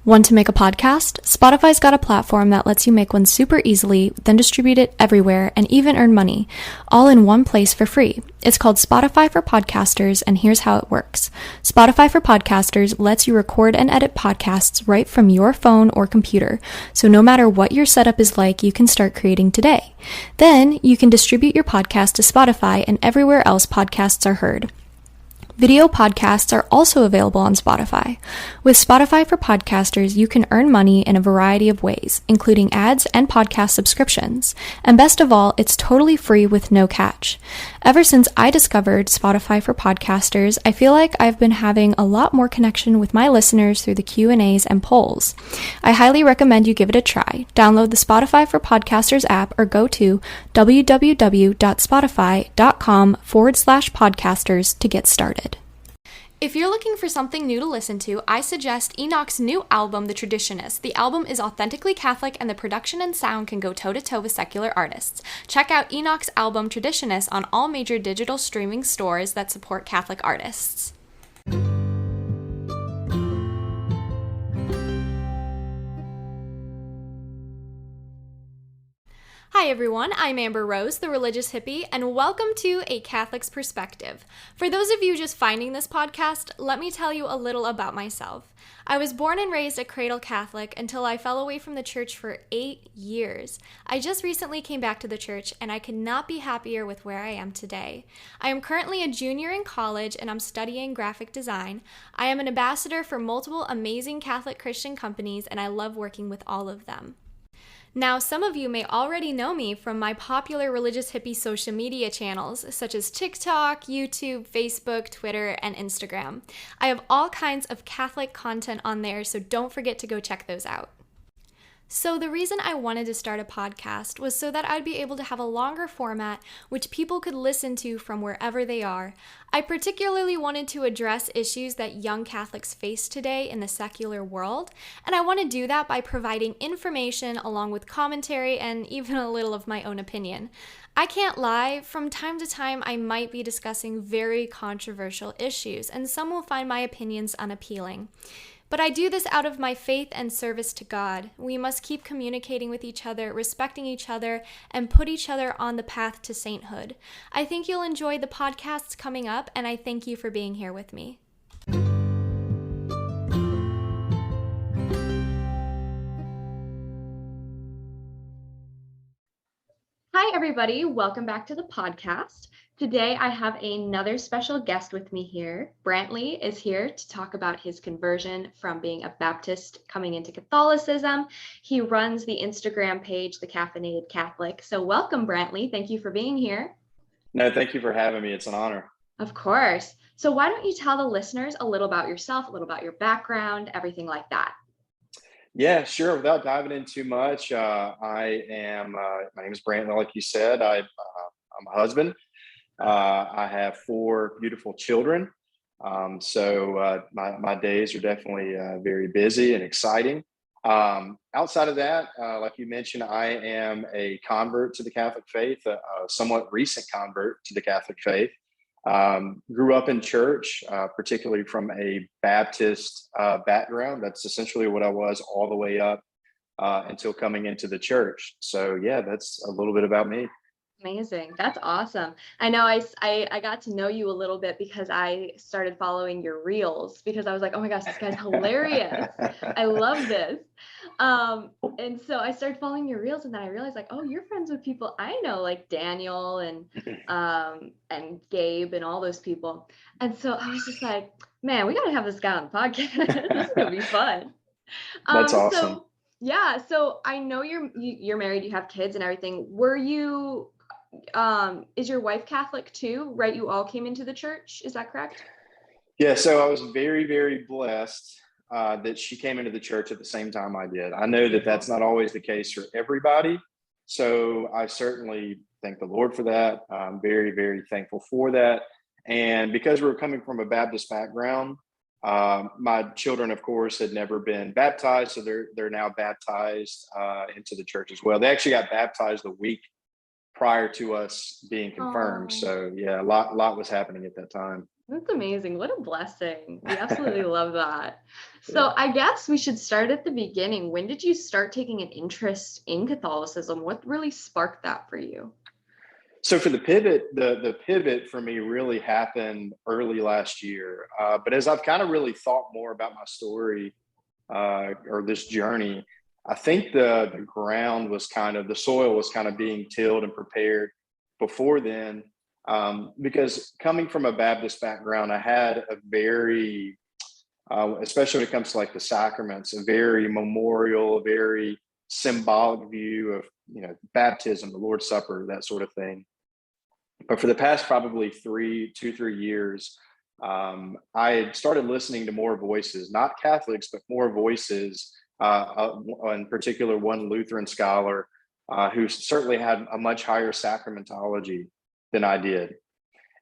Want to make a podcast? Spotify's got a platform that lets you make one super easily, then distribute it everywhere and even earn money, all in one place for free. It's called Spotify for Podcasters, and here's how it works. Spotify for Podcasters lets you record and edit podcasts right from your phone or computer, so no matter what your setup is like, you can start creating today. Then you can distribute your podcast to Spotify and everywhere else podcasts are heard. Video podcasts are also available on Spotify. With Spotify for Podcasters, you can earn money in a variety of ways, including ads and podcast subscriptions. And best of all, it's totally free with no catch. Ever since I discovered Spotify for Podcasters, I feel like I've been having a lot more connection with my listeners through the Q&As and polls. I highly recommend you give it a try. Download the Spotify for Podcasters app or go to www.spotify.com/podcasters to get started. If you're looking for something new to listen to, I suggest Enoch's new album, The Traditionist. The album is authentically Catholic, and the production and sound can go toe-to-toe with secular artists. Check out Enoch's album, Traditionist, on all major digital streaming stores that support Catholic artists. Hi everyone, I'm Amber Rose, the Religious Hippie, and welcome to A Catholic's Perspective. For those of you just finding this podcast, let me tell you a little about myself. I was born and raised a cradle Catholic until I fell away from the church for 8 years. I just recently came back to the church, and I could not be happier with where I am today. I am currently a junior in college, and I'm studying graphic design. I am an ambassador for multiple amazing Catholic Christian companies, and I love working with all of them. Now, some of you may already know me from my popular Religious Hippie social media channels, such as TikTok, YouTube, Facebook, Twitter, and Instagram. I have all kinds of Catholic content on there, so don't forget to go check those out. So the reason I wanted to start a podcast was so that I'd be able to have a longer format which people could listen to from wherever they are. I particularly wanted to address issues that young Catholics face today in the secular world, and I want to do that by providing information along with commentary and even a little of my own opinion. I can't lie, from time to time I might be discussing very controversial issues, and some will find my opinions unappealing. But I do this out of my faith and service to God. We must keep communicating with each other, respecting each other, and put each other on the path to sainthood. I think you'll enjoy the podcasts coming up, and I thank you for being here with me. Hi, everybody. Welcome back to the podcast. Today, I have another special guest with me here. Brantley is here to talk about his conversion from being a Baptist coming into Catholicism. He runs the Instagram page, The Caffeinated Catholic. So welcome, Brantley. Thank you for being here. No, thank you for having me. It's an honor. Of course. So why don't you tell the listeners a little about yourself, a little about your background, everything like that? Yeah, sure. Without diving in too much, my name is Brantley, like you said. I'm a husband. I have 4 beautiful children. So my days are definitely very busy and exciting. Outside of that, like you mentioned, I am a convert to the Catholic faith, a somewhat recent convert to the Catholic faith. Grew up in church, particularly from a Baptist background. That's essentially what I was all the way up until coming into the church. So yeah, that's a little bit about me. Amazing. That's awesome. I know I got to know you a little bit because I started following your reels because I was like, oh my gosh, this guy's hilarious. I love this. And so I started following your reels, and then I realized like, oh, you're friends with people I know, like Daniel and Gabe and all those people. And so I was just like, man, we got to have this guy on the podcast. This is going to be fun. That's awesome. So I know you're married, you have kids and everything. Were you is your wife Catholic too, right? You all came into the church, is that correct? Yeah, so I was very, very blessed that she came into the church at the same time I did. I know that that's not always the case for everybody, so I certainly thank the Lord for that. I'm very, very thankful for that. And because we're coming from a Baptist background, my children, of course, had never been baptized, so they're now baptized into the church as well. They actually got baptized the week prior to us being confirmed. So yeah, a lot was happening at that time. That's amazing. What a blessing. We absolutely love that. Yeah. So I guess we should start at the beginning. When did you start taking an interest in Catholicism? What really sparked that for you? So for the pivot, the pivot for me really happened early last year. But as I've kind of really thought more about my story or this journey, I think the ground was kind of the soil was kind of being tilled and prepared before then. Because coming from a Baptist background, I had a very, especially when it comes to like the sacraments, a very memorial, a very symbolic view of baptism, the Lord's Supper, that sort of thing. But for the past probably 3 years, I had started listening to more voices, not Catholics, but more voices. In particular, one Lutheran scholar who certainly had a much higher sacramentology than I did.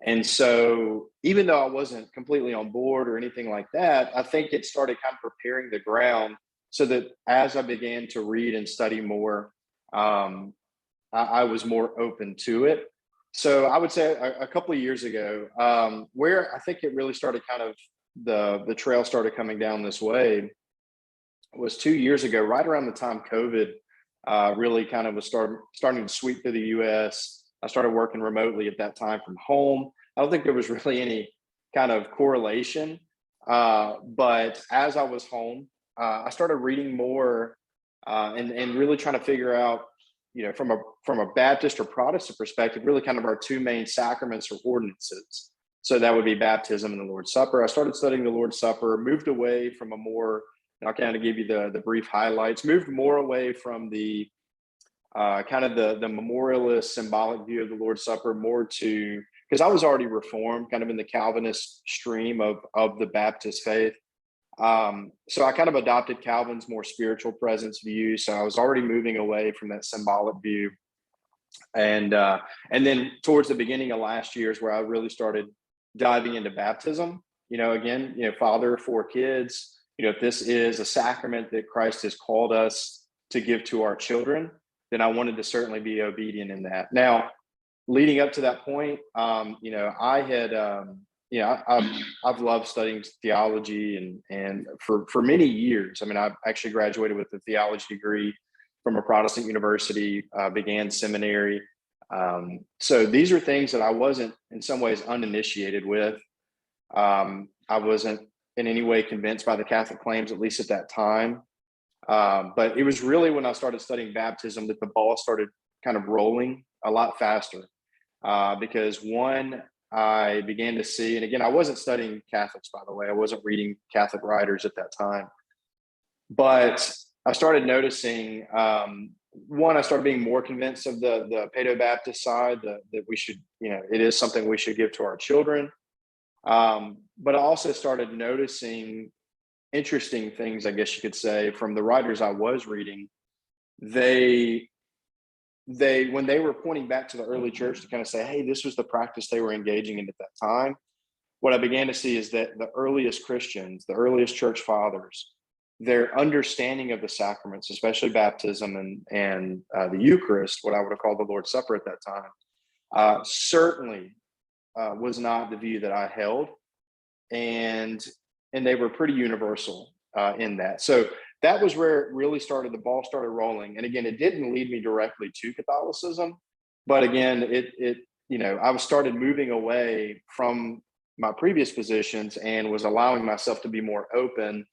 And so, even though I wasn't completely on board or anything like that, I think it started kind of preparing the ground so that as I began to read and study more, I was more open to it. So I would say a couple of years ago, where I think it really started kind of the trail started coming down this way was 2 years ago, right around the time COVID really kind of was starting to sweep through the US. I started working remotely at that time from home. I don't think there was really any kind of correlation. But as I was home, I started reading more and really trying to figure out, from a Baptist or Protestant perspective, really kind of our two main sacraments or ordinances. So that would be baptism and the Lord's Supper. I started studying the Lord's Supper, moved away from a more, I'll kind of give you the brief highlights, moved more away from the kind of the memorialist symbolic view of the Lord's Supper, more to, because I was already Reformed, kind of in the Calvinist stream of the Baptist faith. So I kind of adopted Calvin's more spiritual presence view. So I was already moving away from that symbolic view. And then towards the beginning of last year is where I really started diving into baptism. Again, father of 4 kids, if this is a sacrament that Christ has called us to give to our children, then I wanted to certainly be obedient in that. Now, leading up to that point, I had, I've loved studying theology and for many years. I mean, I actually graduated with a theology degree from a Protestant university, began seminary. So these are things that I wasn't in some ways uninitiated with. I wasn't in any way convinced by the Catholic claims, at least at that time. But it was really when I started studying baptism that the ball started kind of rolling a lot faster. Because one, I began to see, and again, I wasn't studying Catholics, by the way. I wasn't reading Catholic writers at that time. But I started noticing, one, I started being more convinced of the Paedo-Baptist side, that we should, it is something we should give to our children. But I also started noticing interesting things, I guess you could say, from the writers I was reading. They when they were pointing back to the early church to kind of say, hey, this was the practice they were engaging in at that time, what I began to see is that the earliest Christians, the earliest church fathers, their understanding of the sacraments, especially baptism and the Eucharist, what I would have called the Lord's Supper at that time, certainly was not the view that I held, and they were pretty universal in that. So that was where it really started. The ball started rolling, and again, it didn't lead me directly to Catholicism, but again, I was started moving away from my previous positions and was allowing myself to be more open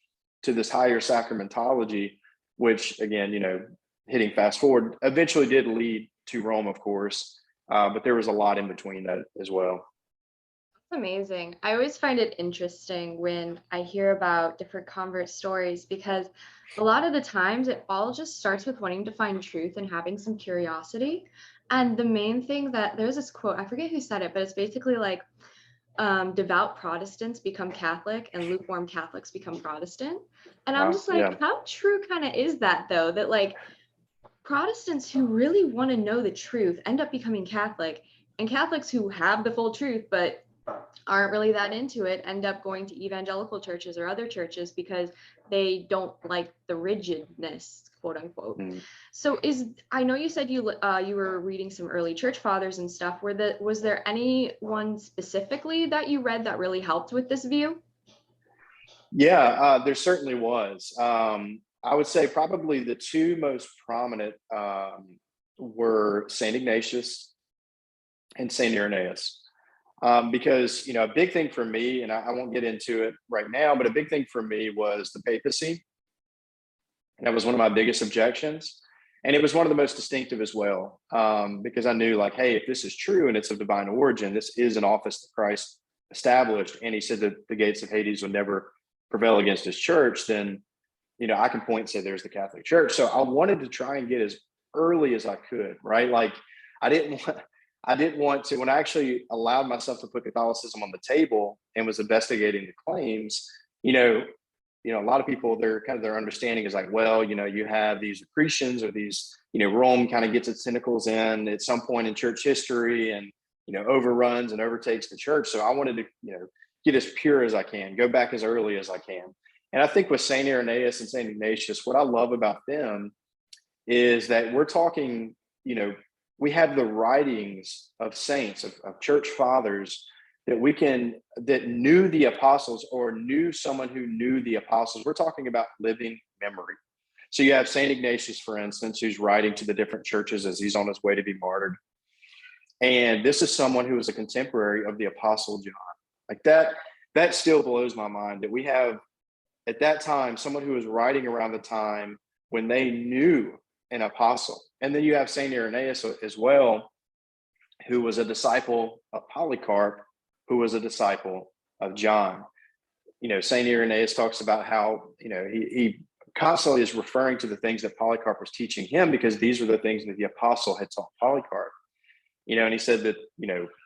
to this higher sacramentology, which again, hitting fast forward, eventually did lead to Rome, of course, but there was a lot in between that as well. That's amazing. I always find it interesting when I hear about different convert stories because a lot of the times it all just starts with wanting to find truth and having some curiosity. And the main thing that there's this quote, I forget who said it, but it's basically like devout Protestants become Catholic and lukewarm Catholics become Protestant. And I'm just like, Yeah. how true kind of is that though? That like Protestants who really want to know the truth end up becoming Catholic, and Catholics who have the full truth but aren't really that into it end up going to evangelical churches or other churches because they don't like the rigidness, quote unquote. So I know you said you were reading some early church fathers and stuff. Was there anyone specifically that you read that really helped with this view? Yeah, there certainly was. I would say probably the two most prominent were Saint Ignatius and Saint Irenaeus. Because, a big thing for me, and I won't get into it right now, but a big thing for me was the papacy. And that was one of my biggest objections. And it was one of the most distinctive as well, because I knew, like, hey, if this is true and it's of divine origin, this is an office that Christ established. And he said that the gates of Hades would never prevail against his church. Then, I can point and say there's the Catholic Church. So I wanted to try and get as early as I could, right? Like, I didn't want to, when I actually allowed myself to put Catholicism on the table and was investigating the claims, a lot of people, their understanding is like, well, you have these accretions or these, Rome kind of gets its tentacles in at some point in church history and, overruns and overtakes the church. So I wanted to, get as pure as I can, go back as early as I can. And I think with St. Irenaeus and St. Ignatius, what I love about them is that we're talking, we have the writings of saints, of church fathers that knew the apostles or knew someone who knew the apostles. We're talking about living memory. So you have St. Ignatius, for instance, who's writing to the different churches as he's on his way to be martyred. And this is someone who was a contemporary of the Apostle John. Like that still blows my mind that we have at that time someone who was writing around the time when they knew an apostle. And then you have St. Irenaeus as well, who was a disciple of Polycarp, who was a disciple of John. St. Irenaeus talks about how, he constantly is referring to the things that Polycarp was teaching him because these were the things that the apostle had taught Polycarp. And he said that,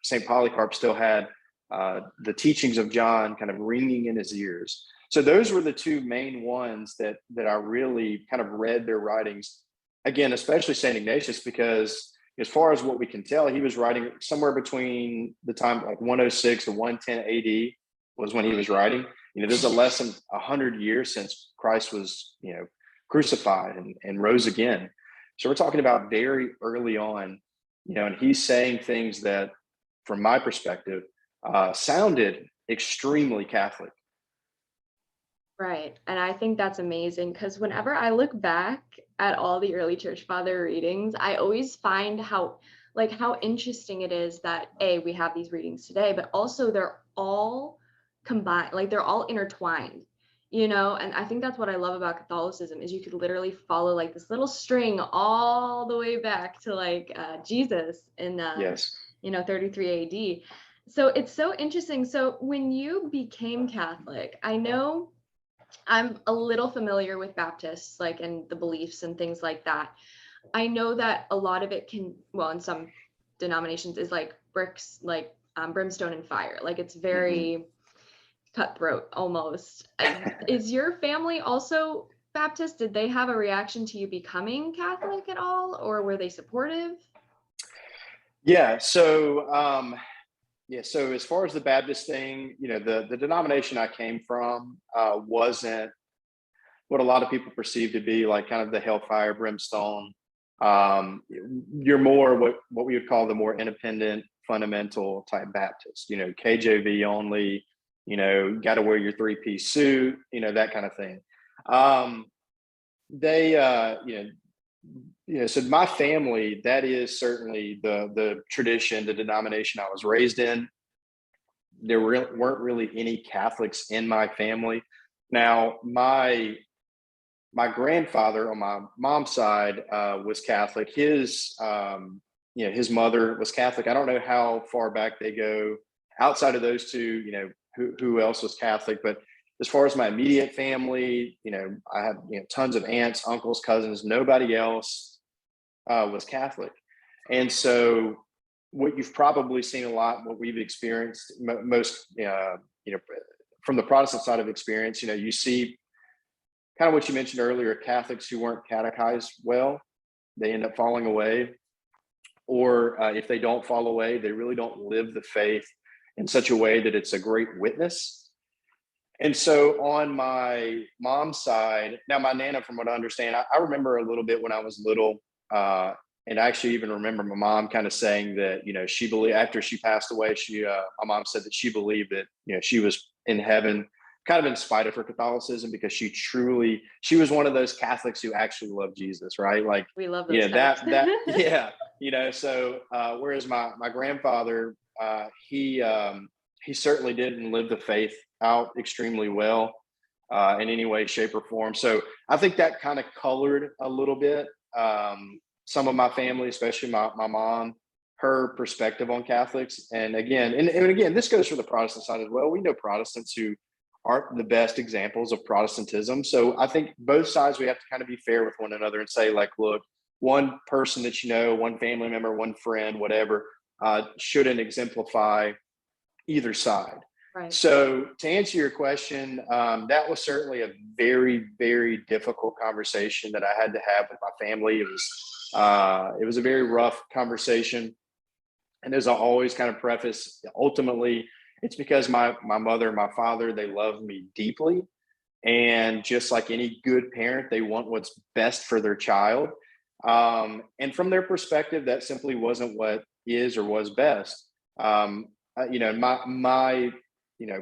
St. Polycarp still had the teachings of John kind of ringing in his ears. So those were the two main ones that I really kind of read their writings. Again, especially St. Ignatius, because as far as what we can tell, he was writing somewhere between the time like 106 to 110 AD was when he was writing. This is less than 100 years since Christ was, crucified and rose again. So we're talking about very early on, and he's saying things that, from my perspective, sounded extremely Catholic. Right. And I think that's amazing because whenever I look back at all the early church father readings, I always find how interesting it is that we have these readings today, but also they're all combined, like they're all intertwined, and I think that's what I love about Catholicism is you could literally follow like this little string all the way back to Jesus in Yes. 33 AD. So it's so interesting. So when you became Catholic, I know I'm a little familiar with Baptists, and the beliefs and things like that. I know that a lot of it in some denominations is like bricks, brimstone and fire. It's very cutthroat almost. Is your family also Baptist? Did they have a reaction to you becoming Catholic at all, or were they supportive? Yeah. So, so as far as the Baptist thing, the denomination I came from wasn't what a lot of people perceive to be like kind of the hellfire brimstone. You're more what we would call the more independent, fundamental type Baptist, KJV only, got to wear your 3-piece suit, that kind of thing. So my family, that is certainly the tradition, the denomination I was raised in. There weren't really any Catholics in my family. Now, my grandfather on my mom's side was Catholic. His mother was Catholic. I don't know how far back they go outside of those two, who else was Catholic, but as far as my immediate family, I have tons of aunts, uncles, cousins. Nobody else was Catholic. And so what you've probably seen a lot, what we've experienced most, from the Protestant side of experience, you see kind of what you mentioned earlier, Catholics who weren't catechized well, they end up falling away. Or if they don't fall away, they really don't live the faith in such a way that it's a great witness. And so on my mom's side, now my Nana, from what I understand, I remember a little bit when I was little, and I actually even remember my mom kind of saying that, she believed after she passed away, my mom said that she believed that, she was in heaven, kind of in spite of her Catholicism, because she was one of those Catholics who actually loved Jesus, right? Like, We love those yeah, so, whereas my grandfather, he certainly didn't live the faith out extremely well, in any way, shape, or form. So I think that kind of colored a little bit, some of my family, especially my mom, her perspective on Catholics. And again, this goes for the Protestant side as well. We know Protestants who aren't the best examples of Protestantism. So I think both sides, we have to kind of be fair with one another and say, like, look, one person that one family member, one friend, whatever, shouldn't exemplify either side. Right. So to answer your question, that was certainly a very, very difficult conversation that I had to have with my family. It was a very rough conversation. And as I always kind of preface, ultimately, it's because my mother and my father, they love me deeply. And just like any good parent, they want what's best for their child. And from their perspective, that simply wasn't what is or was best. My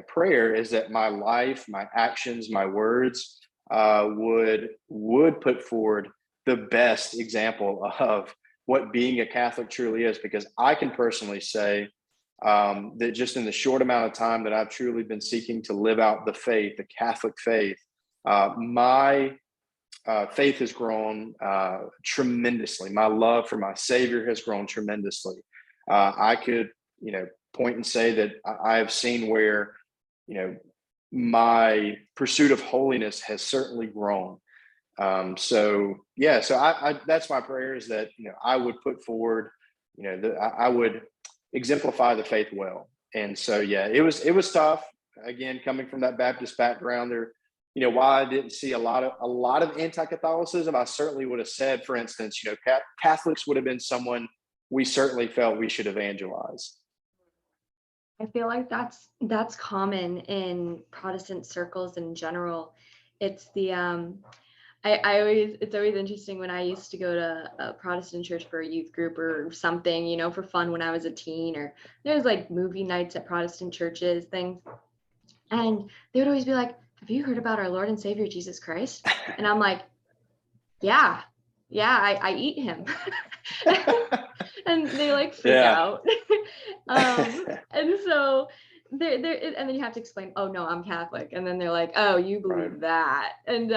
prayer is that my life, my actions, my words would put forward the best example of what being a Catholic truly is, because I can personally say that just in the short amount of time that I've truly been seeking to live out the faith, the Catholic faith, my faith has grown tremendously. My love for my Savior has grown tremendously. I could, point and say that I have seen where, my pursuit of holiness has certainly grown. So that's my prayer, is that, I would put forward, I would exemplify the faith well. And so, it was tough. Again, coming from that Baptist background, there, while I didn't see a lot of anti-Catholicism, I certainly would have said, for instance, Catholics would have been someone we certainly felt we should evangelize. I feel like that's common in Protestant circles in general. It's the it's always interesting when I used to go to a Protestant church for a youth group or something, for fun when I was a teen, or there's like movie nights at Protestant churches, things. And they would always be like, have you heard about our Lord and Savior, Jesus Christ? And I'm like, yeah, I eat him. And they like freak out. And so and then you have to explain, oh no, I'm Catholic. And then they're like, oh, you believe that. And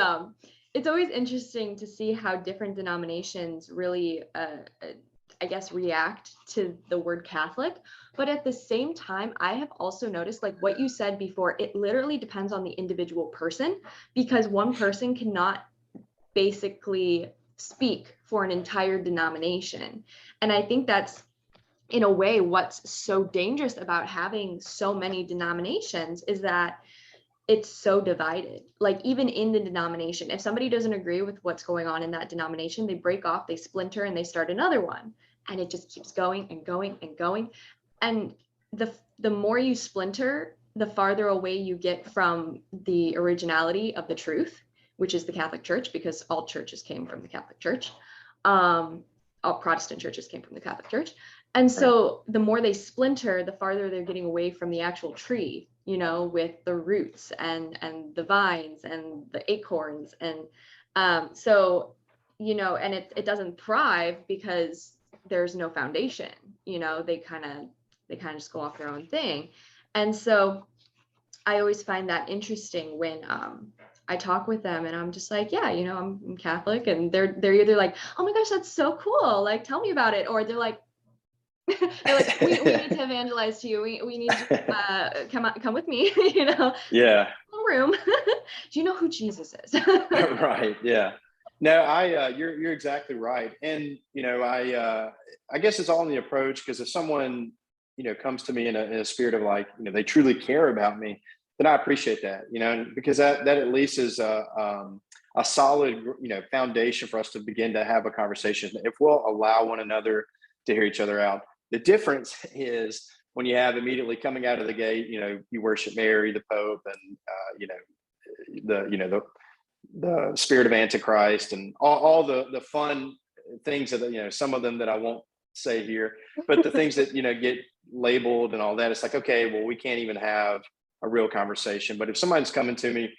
it's always interesting to see how different denominations really, I guess, react to the word Catholic. But at the same time, I have also noticed, like what you said before, it literally depends on the individual person, because one person cannot basically speak for an entire denomination. And I think that's, in a way, what's so dangerous about having so many denominations, is that it's so divided. Like even in the denomination, if somebody doesn't agree with what's going on in that denomination, they break off, they splinter, and they start another one. And it just keeps going and going and going. And the more you splinter, the farther away you get from the originality of the truth, which is the Catholic Church, because all churches came from the Catholic Church. All Protestant churches came from the Catholic Church. And so the more they splinter, the farther they're getting away from the actual tree, with the roots and the vines and the acorns. And so, and it doesn't thrive because there's no foundation, they kind of just go off their own thing. And so I always find that interesting when I talk with them and I'm just like, yeah, I'm Catholic, and they're either like, oh my gosh, that's so cool, like tell me about it, or they're like they're like, we need to evangelize to you, we need to come with me, Yeah. room. Do you know who Jesus is? Right. Yeah. No, you're exactly right. And I guess it's all in the approach, because if someone comes to me in a spirit of like, they truly care about me, then I appreciate that, because that at least is a solid, foundation for us to begin to have a conversation, if we'll allow one another to hear each other out. The difference is when you have immediately coming out of the gate, you worship Mary, the Pope, and the spirit of Antichrist, and all the fun things that some of them that I won't say here, but the things that get labeled and all that. It's like, okay, well, we can't even have a real conversation. But if somebody's coming to me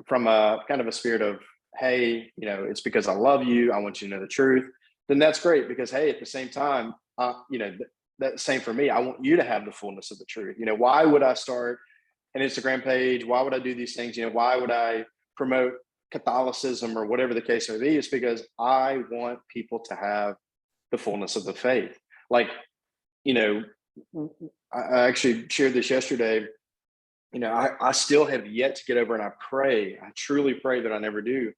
from a kind of a spirit of, hey, it's because I love you, I want you to know the truth, then that's great, because hey, at the same time, that's same for me. I want you to have the fullness of the truth. Why would I start an Instagram page? Why would I do these things? Why would I promote Catholicism or whatever the case may be? It's because I want people to have the fullness of the faith. Like, I actually shared this yesterday. I still have yet to get over, and I truly pray that I never do.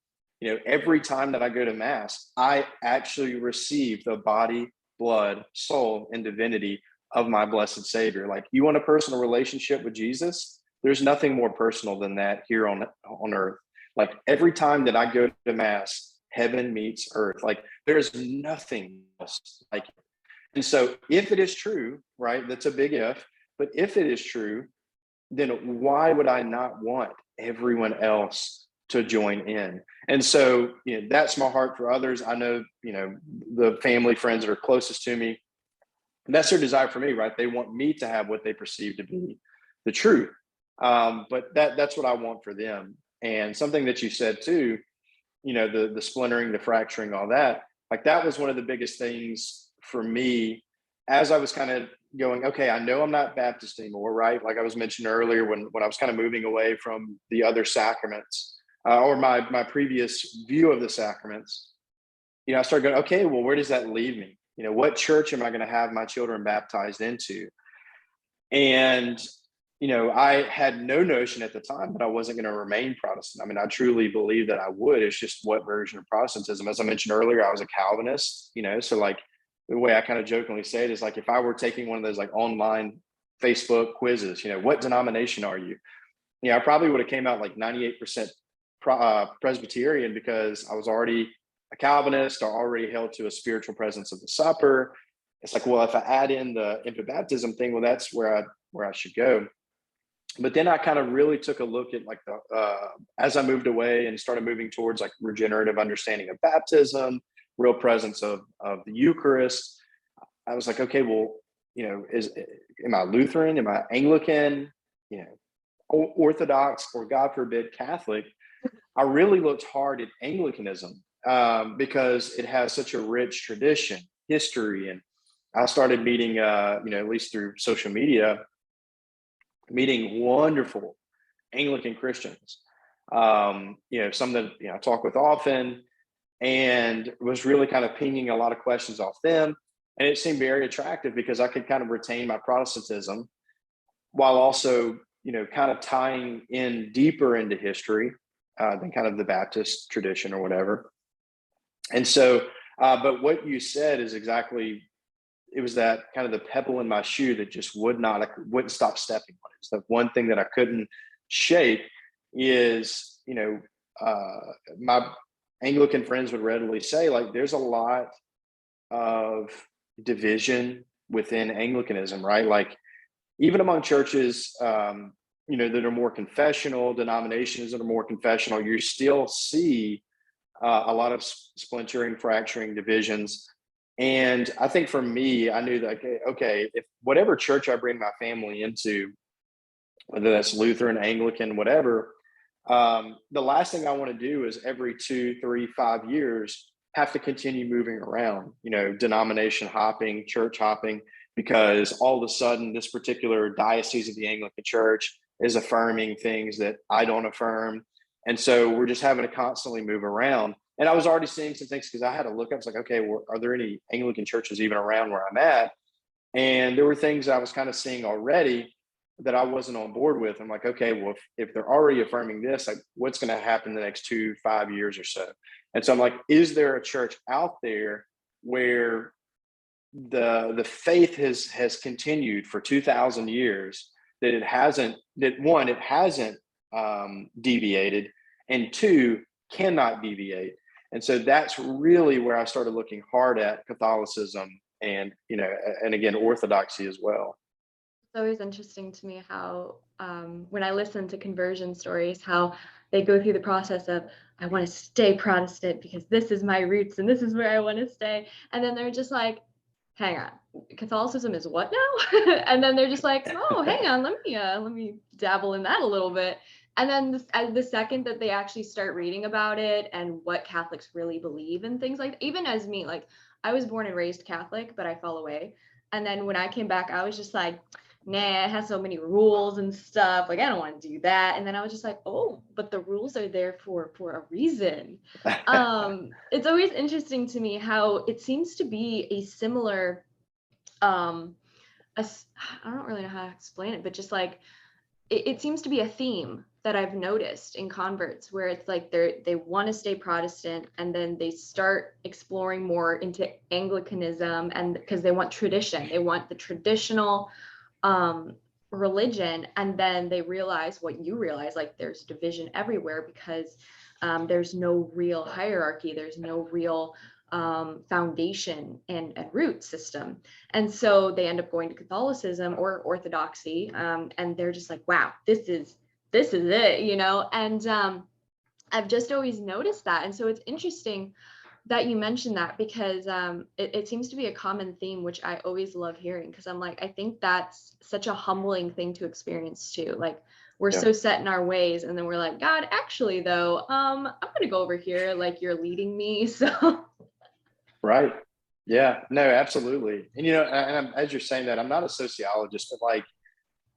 Every time that I go to Mass, I actually receive the body, blood, soul, and divinity of my blessed Savior. Like, you want a personal relationship with Jesus? There's nothing more personal than that here on earth. Like, every time that I go to Mass, heaven meets earth. Like, there's nothing else like it. And so if it is true, right, that's a big if, but if it is true, then why would I not want everyone else to join in? And so, that's my heart for others. I know, the family, friends that are closest to me, that's their desire for me, right? They want me to have what they perceive to be the truth. But that's what I want for them. And something that you said too, the splintering, the fracturing, all that, like, that was one of the biggest things for me as I was kind of going, okay, I know I'm not Baptist anymore, right? Like I was mentioned earlier, when I was kind of moving away from the other sacraments, or my previous view of the sacraments, I started going, okay, well, where does that leave me? What church am I going to have my children baptized into? And I had no notion at the time that I wasn't going to remain Protestant. I mean, I truly believe that I would. It's just what version of Protestantism. As I mentioned earlier, I was a Calvinist, so like, the way I kind of jokingly say it is like, if I were taking one of those like online Facebook quizzes, what denomination are you? I probably would have came out like 98% Presbyterian, because I was already a Calvinist, or already held to a spiritual presence of the supper. It's like, well, if I add in the infant baptism thing, well, that's where I should go. But then I kind of really took a look at like as I moved away and started moving towards like regenerative understanding of baptism, real presence of the Eucharist. I was like, okay, well, am I Lutheran? Am I Anglican? Orthodox, or God forbid, Catholic? I really looked hard at Anglicanism, because it has such a rich tradition, history, and I started meeting, at least through social media, meeting wonderful Anglican Christians. Some that I talk with often, and was really kind of pinging a lot of questions off them. And it seemed very attractive, because I could kind of retain my Protestantism while also, kind of tying in deeper into history than kind of the Baptist tradition or whatever. And so, but what you said is exactly, it was that kind of the pebble in my shoe that just I wouldn't stop stepping on it. It's the one thing that I couldn't shake is, my Anglican friends would readily say, like, there's a lot of division within Anglicanism, right? Like, even among churches, that are more confessional, denominations that are more confessional, you still see a lot of splintering, fracturing, divisions. And I think for me, I knew that, okay, if whatever church I bring my family into, whether that's Lutheran, Anglican, whatever, the last thing I want to do is every 2, 3, 5 years have to continue moving around, denomination hopping, church hopping, because all of a sudden this particular diocese of the Anglican Church is affirming things that I don't affirm. And so we're just having to constantly move around. And I was already seeing some things, because I had to look up. It's like, okay, well, are there any Anglican churches even around where I'm at? And there were things I was kind of seeing already that I wasn't on board with. I'm like, okay, well, if they're already affirming this, like, what's going to happen the next 2, 5 years or so? And so I'm like, is there a church out there where the faith has continued for 2,000 years, that it hasn't deviated, and 2, cannot deviate? And so that's really where I started looking hard at Catholicism, and and again, Orthodoxy as well. It's always interesting to me how when I listen to conversion stories, how they go through the process of, I want to stay Protestant because this is my roots and this is where I want to stay. And then they're just like, hang on, Catholicism is what now? And then they're just like, oh, hang on, let me dabble in that a little bit. And then the second that they actually start reading about it and what Catholics really believe and things like that, even as me, like I was born and raised Catholic, but I fell away. And then when I came back, I was just like, nah, it has so many rules and stuff. Like, I don't want to do that. And then I was just like, oh, but the rules are there for a reason. It's always interesting to me how it seems to be a similar, I don't really know how to explain it, but just like, it seems to be a theme that I've noticed in converts where it's like they want to stay Protestant and then they start exploring more into Anglicanism, and because they want tradition, they want the traditional religion, and then they realize what you realize, like there's division everywhere because there's no real hierarchy, there's no real foundation and root system, and so they end up going to Catholicism or Orthodoxy, and they're just like, wow, this is it, you know. And I've just always noticed that, and so it's interesting that you mentioned that because it seems to be a common theme, which I always love hearing, because I'm like, I think that's such a humbling thing to experience too. Like we're so set in our ways, and then we're like, God, actually though, I'm gonna go over here, like you're leading me. So Right. Yeah, no, absolutely. And, as you're saying that, I'm not a sociologist, but like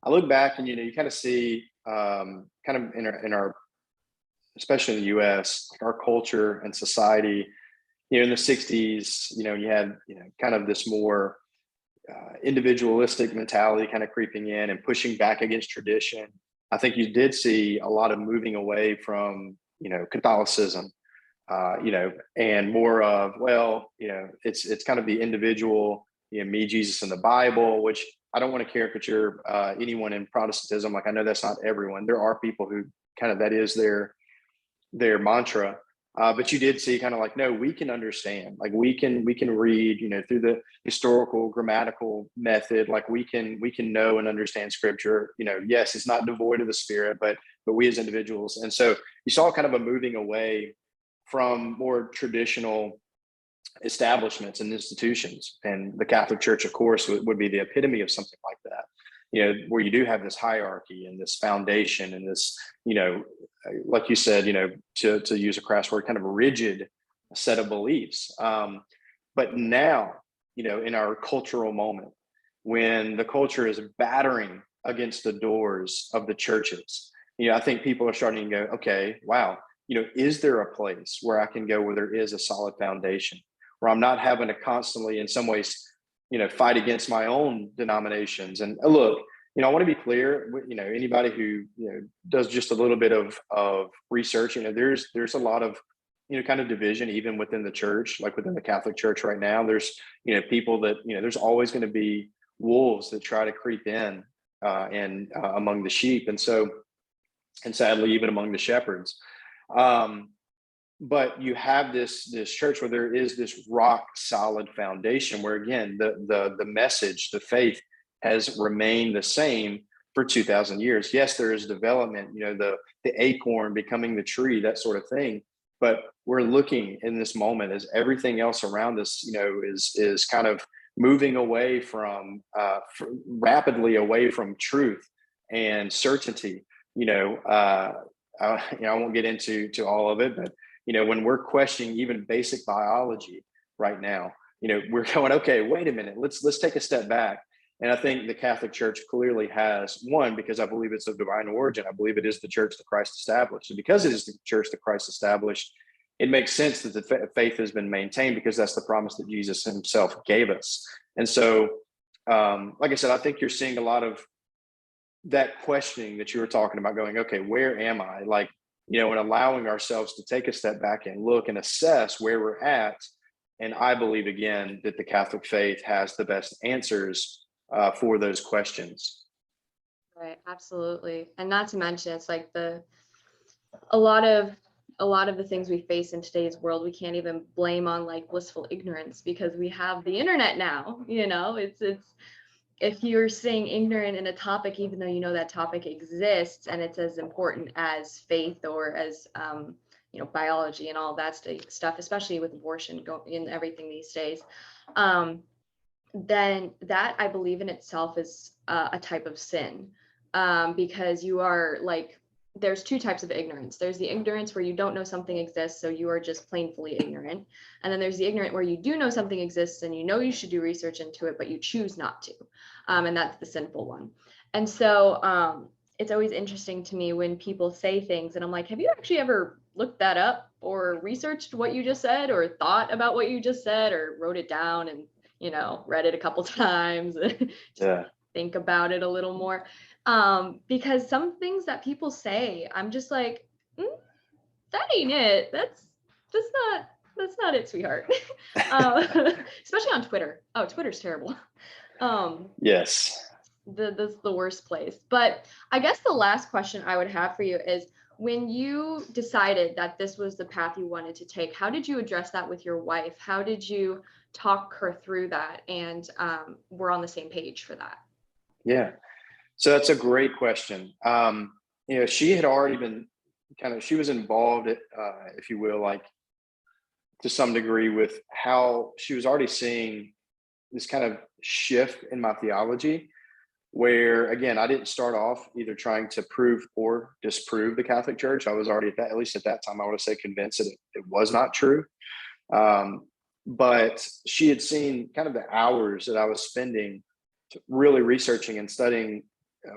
I look back and, you kind of see kind of in our, especially in the US, like our culture and society, in the 60s, you had, kind of this more individualistic mentality kind of creeping in and pushing back against tradition. I think you did see a lot of moving away from, Catholicism, and more of, well, it's kind of the individual, me, Jesus, and the Bible, which I don't want to caricature anyone in Protestantism. Like I know that's not everyone. There are people who kind of that is their mantra. But you did see kind of like, no, we can understand, like we can read, through the historical grammatical method, like we can know and understand scripture, yes, it's not devoid of the spirit, but we as individuals. And so you saw kind of a moving away from more traditional establishments and institutions. And the Catholic Church, of course, would be the epitome of something like that, where you do have this hierarchy and this foundation and this, like you said, to use a crass word, kind of a rigid set of beliefs. But now, in our cultural moment, when the culture is battering against the doors of the churches, I think people are starting to go, okay, wow, is there a place where I can go where there is a solid foundation, where I'm not having to constantly, in some ways, fight against my own denominations? And look, I want to be clear, anybody who, does just a little bit of research, there's a lot of, kind of division, even within the church, like within the Catholic Church right now. There's, people that, there's always going to be wolves that try to creep in and among the sheep. And so, and sadly, even among the shepherds. But you have this church where there is this rock solid foundation, where again, the message, the faith has remained the same for 2,000 years. Yes, there is development, the acorn becoming the tree, that sort of thing. But we're looking in this moment as everything else around us, is kind of moving away from rapidly away from truth and certainty. I won't get into all of it, but when we're questioning even basic biology right now, we're going, okay, wait a minute, let's take a step back. And I think the Catholic Church clearly has, one, because I believe it's of divine origin. I believe it is the church that Christ established. And because it is the church that Christ established, it makes sense that the faith has been maintained, because that's the promise that Jesus himself gave us. And so, like I said, I think you're seeing a lot of that questioning that you were talking about, going, okay, where am I? Like, and allowing ourselves to take a step back and look and assess where we're at. And I believe, again, that the Catholic faith has the best answers for those questions. Right, absolutely. And not to mention, it's like a lot of the things we face in today's world, we can't even blame on like blissful ignorance, because we have the internet now. It's if you're staying ignorant in a topic, even though you know that topic exists and it's as important as faith or as, biology and all that stuff, especially with abortion in everything these days, then that, I believe, in itself is a type of sin, because you are like, there's two types of ignorance. There's the ignorance where you don't know something exists, so you are just plainly ignorant. And then there's the ignorant where you do know something exists and you know you should do research into it, but you choose not to. And that's the sinful one. And so it's always interesting to me when people say things and I'm like, have you actually ever looked that up or researched what you just said or thought about what you just said or wrote it down and, read it a couple times and think about it a little more? Because some things that people say, I'm just like, that ain't it. That's not it, sweetheart. Especially on Twitter. Oh, Twitter's terrible. Yes. That's the worst place. But I guess the last question I would have for you is, when you decided that this was the path you wanted to take, how did you address that with your wife? How did you talk her through that? And we're on the same page for that. Yeah. So that's a great question. She had already been she was involved, if you will, like to some degree with how she was already seeing this kind of shift in my theology, where, again, I didn't start off either trying to prove or disprove the Catholic Church. I was already, at least at that time, I want to say convinced that it was not true. But she had seen kind of the hours that I was spending really researching and studying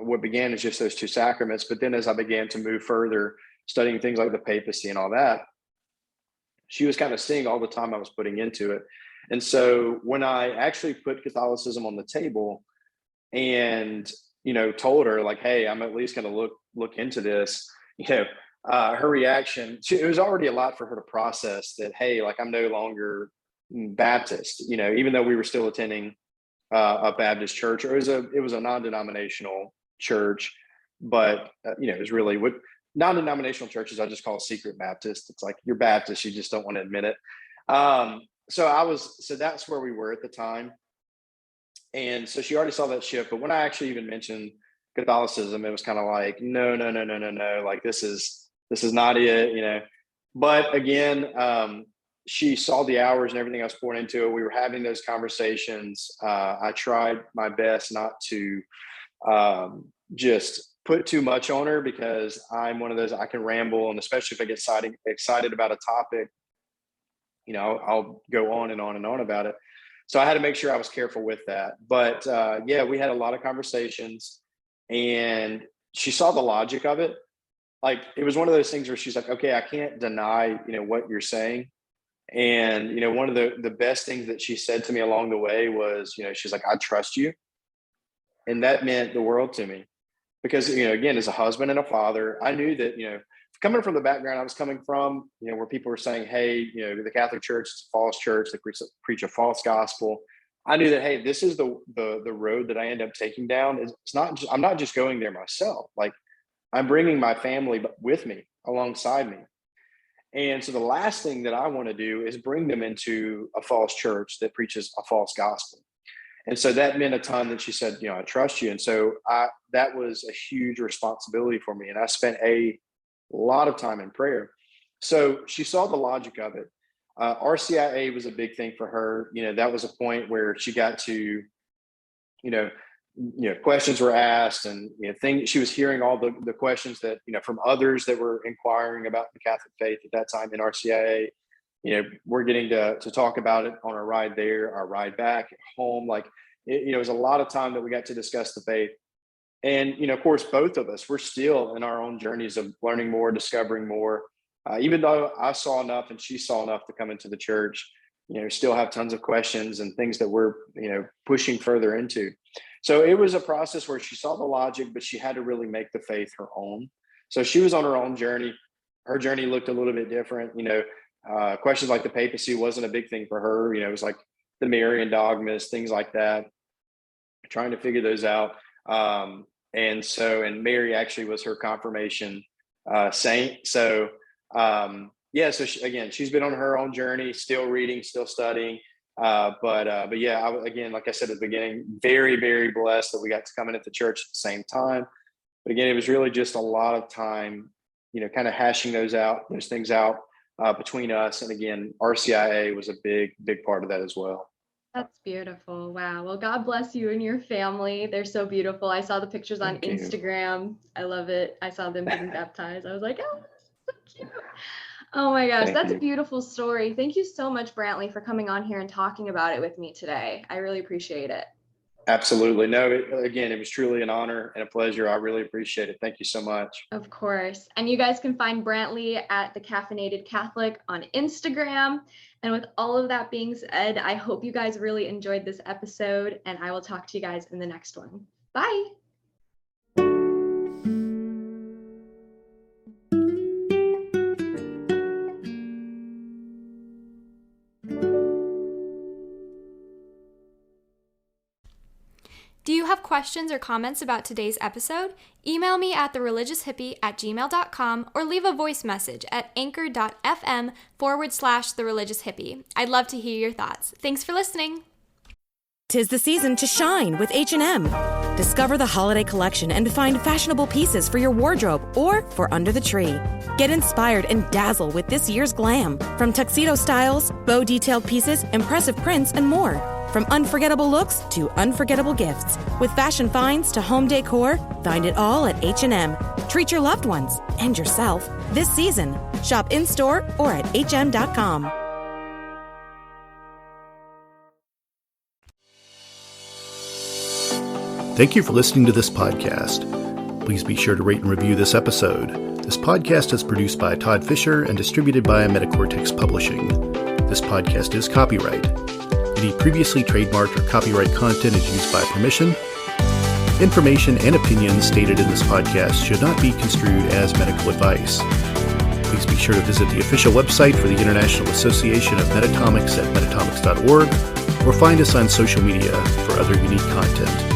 what began as just those two sacraments. But then as I began to move further, studying things like the papacy and all that, she was kind of seeing all the time I was putting into it. And so when I actually put Catholicism on the table and, told her like, hey, I'm at least going to look into this, her reaction, it was already a lot for her to process that, hey, like I'm no longer Baptist, even though we were still attending a Baptist church, or it was a non-denominational church, but it was really what non-denominational churches I just call secret Baptist. It's like you're Baptist, you just don't want to admit it. So that's where we were at the time, and so she already saw that shift. But when I actually even mentioned Catholicism, it was kind of like no, like this is not it, But again, she saw the hours and everything I was pouring into it. We were having those conversations. I tried my best not to just put too much on her, because I'm one of those, I can ramble. And especially if I get excited about a topic, I'll go on and on and on about it. So I had to make sure I was careful with that. But we had a lot of conversations and she saw the logic of it. Like, it was one of those things where she's like, okay, I can't deny, what you're saying. And, one of the best things that she said to me along the way was, she's like, I trust you. And that meant the world to me, because, again, as a husband and a father, I knew that, coming from the background I was coming from, where people were saying, hey, the Catholic Church is a false church, they preach a false gospel. I knew that, hey, this is the road that I end up taking down. It's not, I'm not just going there myself. Like, I'm bringing my family with me, alongside me. And so the last thing that I want to do is bring them into a false church that preaches a false gospel. And so that meant a ton that she said, I trust you. And so that was a huge responsibility for me. And I spent a lot of time in prayer. So she saw the logic of it. RCIA was a big thing for her. That was a point where she got to, questions were asked, and she was hearing all the questions that from others that were inquiring about the Catholic faith at that time in RCIA. We're getting to talk about it on our ride there, our ride back at home. Like, it was a lot of time that we got to discuss the faith. And of course, both of us, we're still in our own journeys of learning more, discovering more. Even though I saw enough and she saw enough to come into the church, still have tons of questions and things that we're pushing further into. So it was a process where she saw the logic, but she had to really make the faith her own. So she was on her own journey. Her journey looked a little bit different. Questions like the papacy wasn't a big thing for her. It was like the Marian dogmas, things like that, trying to figure those out. And Mary actually was her confirmation saint. So, so she's been on her own journey, still reading, still studying. But yeah, again, like I said at the beginning, very, very blessed that we got to come in at the church at the same time. But again, it was really just a lot of time, kind of hashing those things out between us. And again, RCIA was a big, big part of that as well. That's beautiful. Wow. Well, God bless you and your family. They're so beautiful. I saw the pictures on Instagram. I love it. I saw them getting baptized. I was like, oh, so cute. Oh my gosh, that's a beautiful story. Thank you so much, Brantley, for coming on here and talking about it with me today. I really appreciate it. Absolutely. No, again, it was truly an honor and a pleasure. I really appreciate it. Thank you so much. Of course. And you guys can find Brantley at the Caffeinated Catholic on Instagram. And with all of that being said, I hope you guys really enjoyed this episode, and I will talk to you guys in the next one. Bye. Do you have questions or comments about today's episode? Email me at thereligioushippie@gmail.com or leave a voice message at anchor.fm/thereligioushippie. I'd love to hear your thoughts. Thanks for listening. 'Tis the season to shine with H&M. Discover the holiday collection and find fashionable pieces for your wardrobe or for under the tree. Get inspired and dazzle with this year's glam. From tuxedo styles, bow detailed pieces, impressive prints, and more. From unforgettable looks to unforgettable gifts. With fashion finds to home decor, find it all at H&M. Treat your loved ones and yourself this season. Shop in-store or at hm.com. Thank you for listening to this podcast. Please be sure to rate and review this episode. This podcast is produced by Todd Fisher and distributed by Metacortex Publishing. This podcast is copyright. Any previously trademarked or copyright content is used by permission. Information and opinions stated in this podcast should not be construed as medical advice. Please be sure to visit the official website for the International Association of Metatomics at metatomics.org or find us on social media for other unique content.